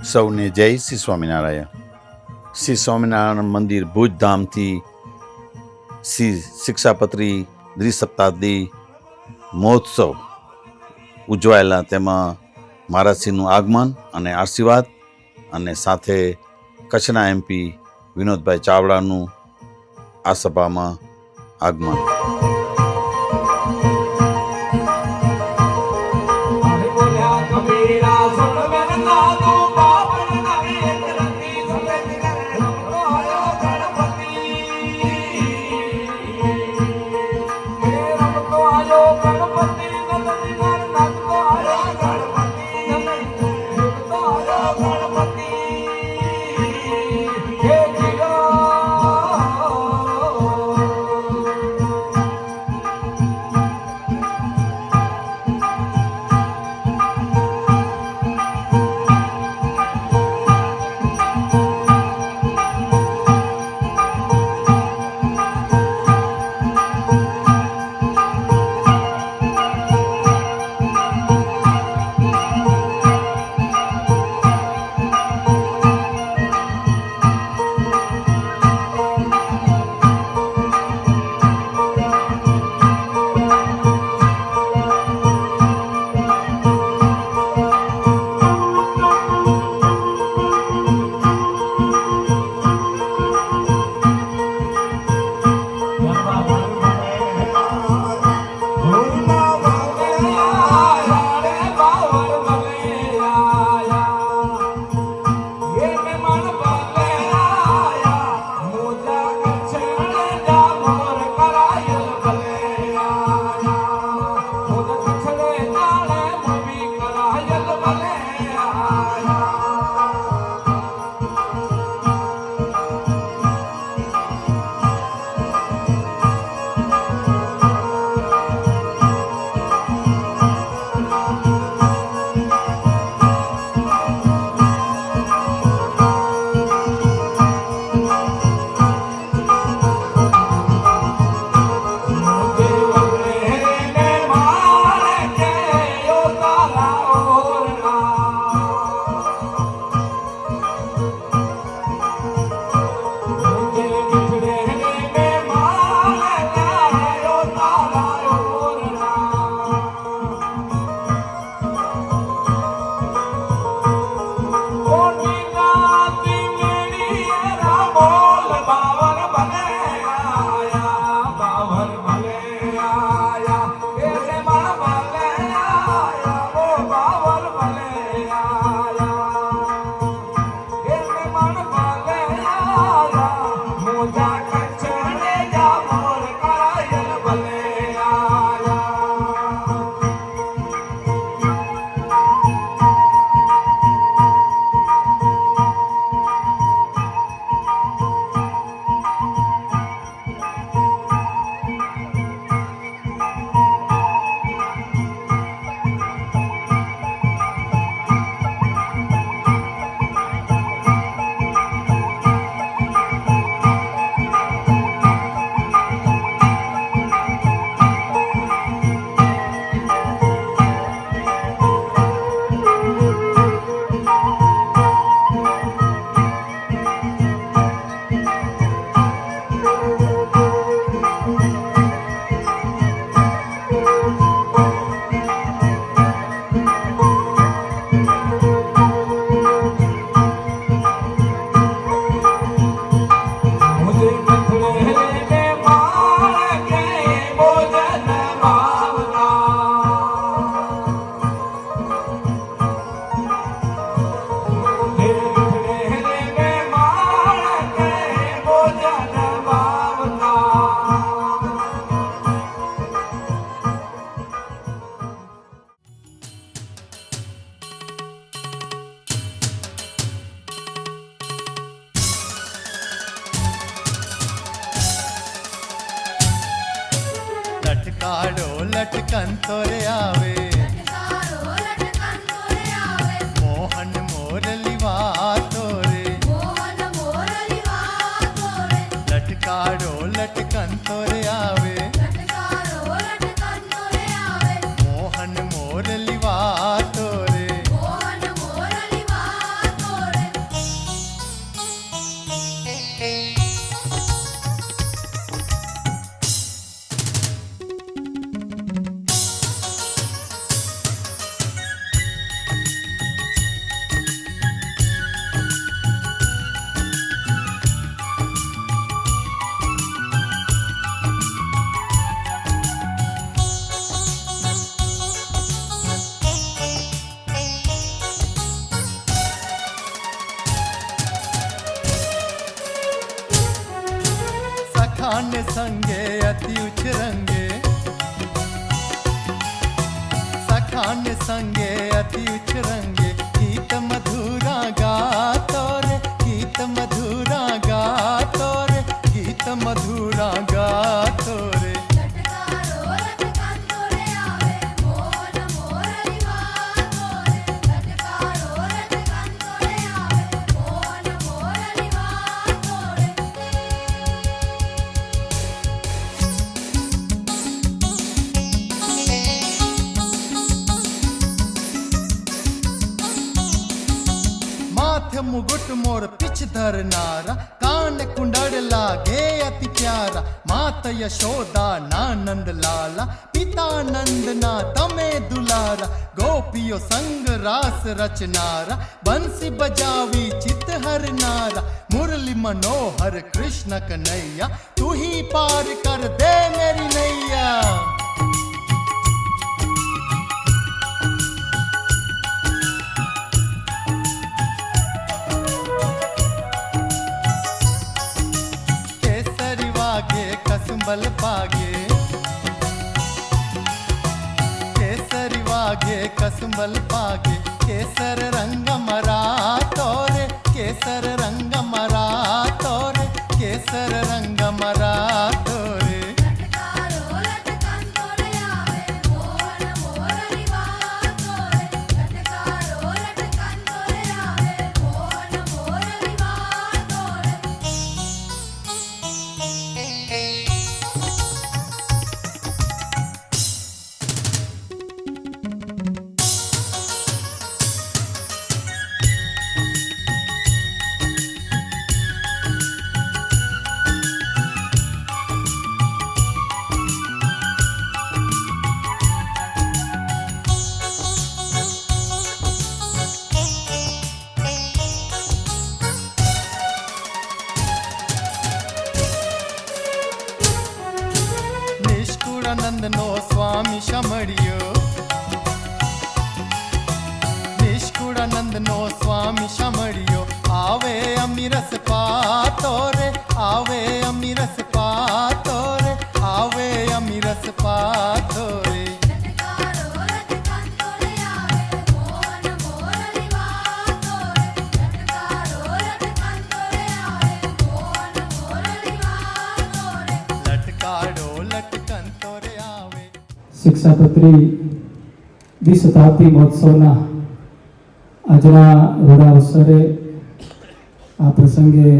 સૌને જય શ્રી સ્વામિનારાયણ. શ્રી સ્વામિનારાયણ મંદિર ભુજ ધામથી શ્રી શિક્ષાપત્રી દ્વિસપ્તાબ્દી મહોત્સવ ઉજવાયેલા. તેમાં મહારાજશ્રીનું આગમન અને આશીર્વાદ, અને સાથે કચ્છના MP વિનોદભાઈ ચાવડાનું આ સભામાં આગમન. લટકાડો લટકન તોરે આવે, મોહન મોરલી વાતો રે, લટકાડો લટકન તોરે આવે, મોહન મોરલી વાતો રે, સખાન સંગે અતિ ઉછરંગે સખાન સંગે અતિ ઉછરંગે ગીત મધુરા ગાતો રે ગીત મધુરા ગાતો રે ગીત મધુરા ગાતો રે લટકારો લટકાતો રે આવે મોર મોરલી વાતો રે લટકારો લટકાતો રે આવે મોર મોરલી વાતો રે माथे मुगुट मोर पिछ धरनारा कान कुंडड़ लागे अति प्यारा मात यशोदा ना नंद लाला पिता नंद ना तमे दुलारा गोपियो संग रास रचनारा बंसी बजावी चित हरनारा मुरली मनोहर कृष्ण कन्हैया तू ही पार कर दे मेरी नैया केसरी वागे कसुंबल पागे केसरी वागे कसुंबल पागे केसर रंग मरा तोरे केसर रंग मरा तोरे केसर रंग मरा तोरे લટકારો લટકાતો રે આવે મોર મોરલી વાતો રે લટકારો લટકાતો રે આવે મોર મોરલી વાતો રે નિષ્કુળાનંદ નો સ્વામી શમડિયો નિષ્કુળાનંદ નો સ્વામી શમડિયો આવે અમીરસ પાતો રે આવે અમીરસ પાતો રે આવે અમીરસ પાતો રે લટકારો લટકાતો રે આવે મોર મોરલી વાતો રે લટકારો લટકાતો રે આવે મોર મોરલી વાતો રે લટકાડો લટકંતો રે આવે શિક્ષાપત્રી દ્વિશતાબ્દી મહોત્સવના આજના રૂડા અવસરે આ પ્રસંગે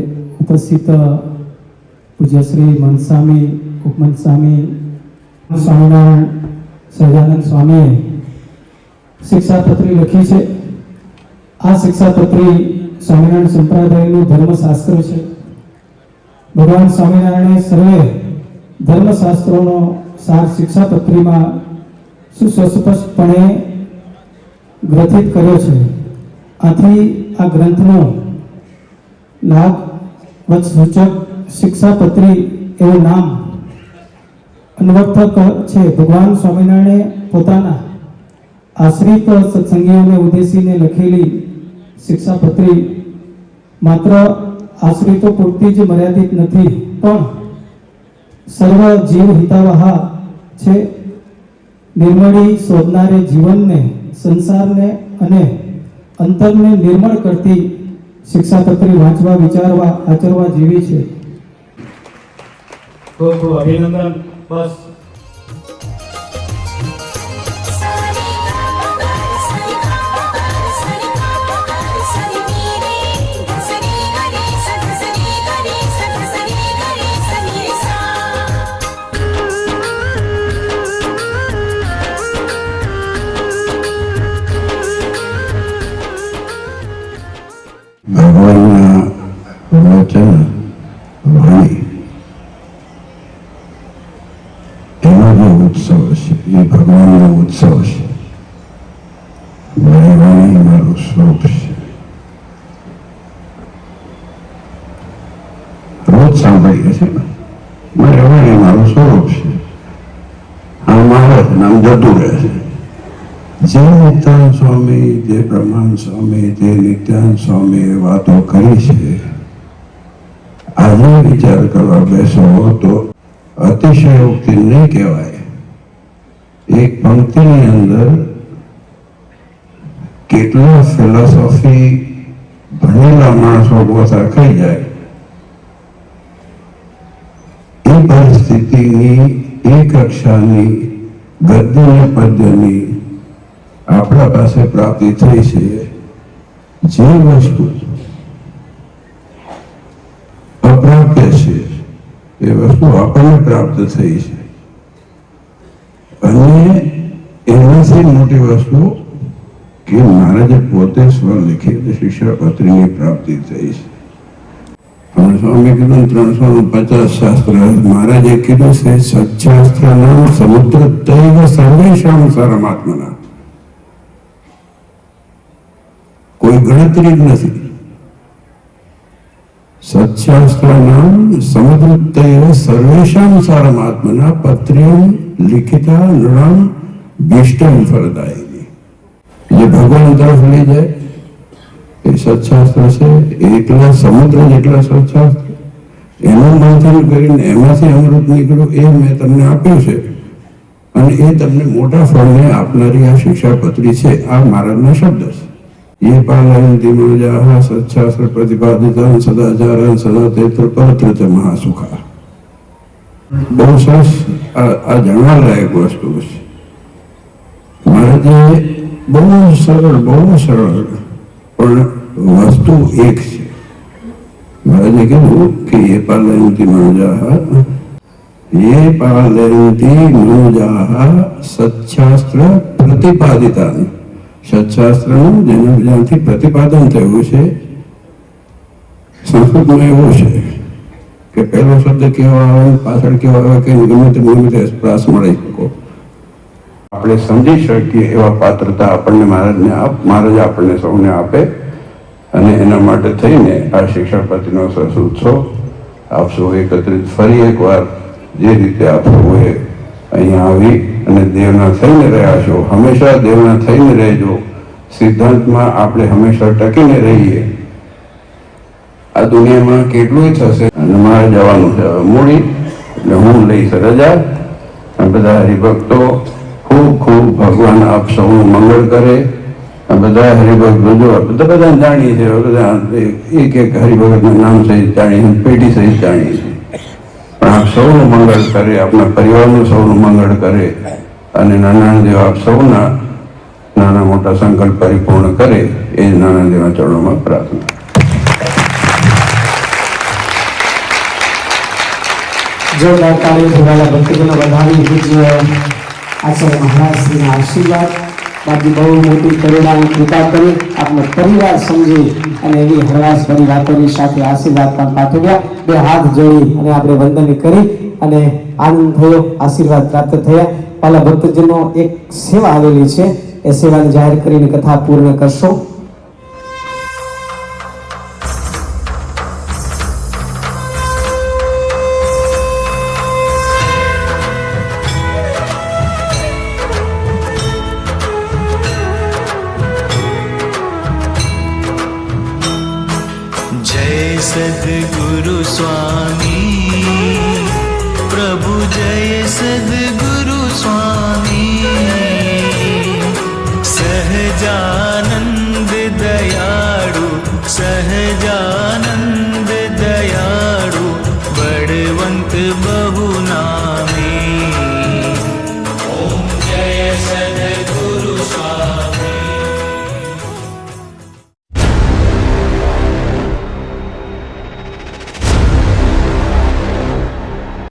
ઉપસ્થિત પૂજ્ય શ્રી મનસ્વામી ઉપમન સ્વામી સ્વામિનારાયણ સહજાનંદ સ્વામીએ શિક્ષાપત્રી લખી છે. આ શિક્ષાપત્રી સ્વામિનારાયણ સંપ્રદાયનું ધર્મશાસ્ત્ર છે. ભગવાન સ્વામિનારાયણે સર્વે ધર્મશાસ્ત્રોનો સાર શિક્ષાપત્રીમાં સુસ્પષ્ટપણે ગ્રથિત કર્યો છે. આથી આ ગ્રંથનો લાભ વચસૂચક શિક્ષાપત્રી એવું નામ અન્વર્થક છે. ભગવાન સ્વામિનારાયણે પોતાના આશ્રિત સત્સંગીઓને ઉદ્દેશીને લખેલી શિક્ષાપત્રી માત્ર આશ્રિતો પૂરતી જ મર્યાદિત નથી, પણ સર્વ જીવ હિતાવહ છે. નિર્મળી શોધનારે જીવનને, સંસારને અને અંતરને નિર્મળ કરતી શિક્ષાપત્રી વાંચવા, વિચારવા, આચરવા જેવી છે. ખૂબ ખૂબ અભિનંદન. બસ સરી સરી સરી સરી નીરે સરી ગરે સરી ગરે સરી ગરે સરી સા ભગવાનના વચન વાણી એનો જે ઉત્સવ છે એ ભગવાનનો ઉત્સવ છે. મારી વાણી મારું સ્વરૂપ છે. રોજ સાંભળીએ છીએ ને, મારી વાણી મારું સ્વરૂપ છે. આ મારે નામ જતું રહે છે. જે નિત્યાનંદ સ્વામી, જે બ્રહ્માનંદ સ્વામી, જે નિત્યાનંદ સ્વામીએ વાતો કરી છે, આજે વિચાર કરવા બેસો તો અતિશયોક્તિ નહીં કહેવાય. એક પંક્તિની અંદર કેટલા ફિલોસોફી ભણેલા માણસો ગોથા ખાઈ જાય. એ પરિસ્થિતિની એ કક્ષાની ગદ્ય અને પદ્યની આપણા પાસે પ્રાપ્તિ થઈ છે. જે વસ્તુ અપ્રાપ્ય છે એ વસ્તુ આપણને પ્રાપ્ત થઈ છે, અને એનાથી મોટી વસ્તુ કે મહારાજે પોતે સ્વલિખિત શિક્ષાપત્રીની પ્રાપ્તિ થઈ છે. પણ સ્વામી કીધું 350 શાસ્ત્ર, મહારાજે કીધું છે સચ્શાસ્ત્રના સમુદ્ર તૈવ સર્વેશામ સારમાત્મના. કોઈ ગણતરી જ નથી. સચ્શાસ્ત્રાનામ સમુદ્રતૈવ સર્વેશામ સારમાત્મના પત્ર્યમ લિખિતા નૃણામ ભીષ્ટમ ફલદાયિની. જે ભગવાન તરફ લઈ જાય એ સચ્શાસ્ત્ર છે. એટલા સમુદ્ર જેટલા સચ્શાસ્ત્ર, એનું મંથન કરીને એમાંથી અમૃત નીકળ્યું એ મેં તમને આપ્યું છે, અને એ તમને મોટા ફળને આપનારી આ શિક્ષાપત્રી છે. આ મહારાજના શબ્દ છે. ये पालयन्ति मनुजाः सच्छास्त्र प्रतिपादितान् सदाचारान् सदा तेत्र परत्र च महासुखा. બહુ સરસ આ જાણવા લાયક વસ્તુ છે. મહારાજે બહુ સરળ પણ વસ્તુ એક છે. મહારાજે કીધું કે એ પાલયન્તિ મનુજાઃ સચ્છાસ્ત્ર પ્રતિપાદિતાन्. સચ્શાસ્ત્રનું જ્યાંથી પ્રતિપાદન થયું છે. સંસ્કૃતમાં એવું છે કે પહેલો શબ્દ કેવો આવે, પાછળ કેવો આવે કે ગમે તે પ્રાસ મળી શકો. આપણે સમજી શકીએ એવા પાત્રતા આપણને મહારાજ આપણને સૌને આપે, અને એના માટે થઈને આ શિક્ષાપતિનો સરસ ઉત્સવ આપ સૌ એકત્રિત ફરી એકવાર જે રીતે આપ સૌએ અહીંયા આવી અને દેવના થઈને રહ્યા છો, હંમેશા દેવના થઈને રહેજો. સિદ્ધાંતમાં આપણે હંમેશા ટકીને રહીએ. આ દુનિયામાં કેટલું થશે, અને મારે જવાનું છે મૂડી, એટલે હું લઈશ રજા. બધા હરિભક્તો ખૂબ ખૂબ ભગવાન આપ સૌનું મંગળ કરે. બધા હરિભક્ત બધા જાણીએ છીએ, બધા એક એક હરિભગતના નામ સહિત જાણીએ, પેઢી સહિત જાણીએ છીએ. પણ આપ સૌનું મંગળ કરે, આપણા પરિવારનું સૌનું મંગળ કરે, અને નાના દેવ આપ સૌના નાના મોટા સંકલ્પ પરિપૂર્ણ કરે, એ જ નાના દેવના ચરણોમાં પ્રાર્થના. જોરદાર તાળી જોડાયેલા ભક્તજનો વધાવી પૂજ્ય આચાર્ય મહારાજશ્રીના આશીર્વાદ. બાકી બહુ મોટી કરુણાની કૃપા કરી આપનો પરિવાર સમજી અને એવી હળવાશભરી વાતોની સાથે આશીર્વાદ પણ પાઠવ્યા. બે હાથ જોડી અને આપણે વંદન કરી અને આનંદ થયો, આશીર્વાદ પ્રાપ્ત થયા. પહેલા ભક્તજનો એક સેવા આવેલી છે, એ સેવાને જાહેર કરીને કથા પૂર્ણ કરશો. सद्गुरु स्वामी प्रभु जय सद्गुरु